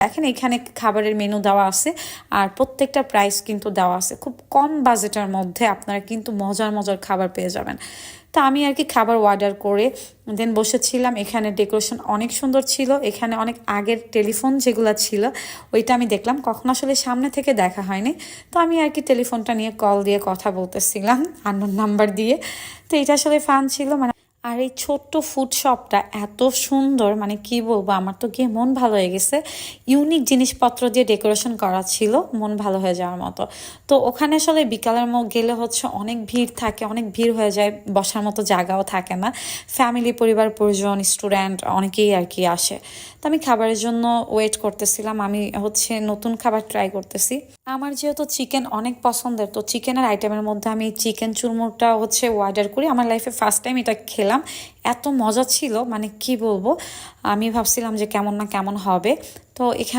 দেখেন এখানে খাবারের মেনু দেওয়া আছে আর প্রত্যেকটা প্রাইস কিন্তু দেওয়া আছে, খুব কম বাজেটের মধ্যে আপনারা কিন্তু মজার মজার খাবার পেয়ে যাবেন। তো আমি আর কি খাবার অর্ডার করে দেন বসেছিলাম। এখানে ডেকোরেশন অনেক সুন্দর ছিল, এখানে অনেক আগের টেলিফোন যেগুলো ছিল ওইটা আমি দেখলাম, কখন আসলে সামনে থেকে দেখা হয়নি। তো আমি আর কি টেলিফোনটা নিয়ে কল দিয়ে কথা বলতেছিলাম আননোন নাম্বার দিয়ে। তো এটা আসলে ফান ছিল। মানে আর এই ছোট্ট ফুড শপটা এত সুন্দর, মানে কি বলবো, আমার তো গিয়ে মন ভালো হয়ে গেছে। ইউনিক জিনিসপত্র দিয়ে ডেকোরেশন করা ছিল, মন ভালো হয়ে যাওয়ার মতো। তো ওখানে আসলে বিকালের গেলে হচ্ছে অনেক ভিড় থাকে, অনেক ভিড় হয়ে যায়, বসার মতো জায়গাও থাকে না। ফ্যামিলি, পরিবার পরিজন, স্টুডেন্ট অনেকেই আর কি আসে। তো আমি খাবারের জন্য ওয়েট করতেছিলাম, আমি হচ্ছে নতুন খাবার ট্রাই করতেছি। আমার যেহেতু চিকেন অনেক পছন্দের, তো চিকেনের আইটেমের মধ্যে আমি চিকেন চুরমুরটা হচ্ছে অর্ডার করি। আমার লাইফে ফার্স্ট টাইম এটা খেলাম, এত মজা ছিল, মানে কি বলবো। আমি ভাবছিলাম যে কেমন না কেমন হবে। তো এখানে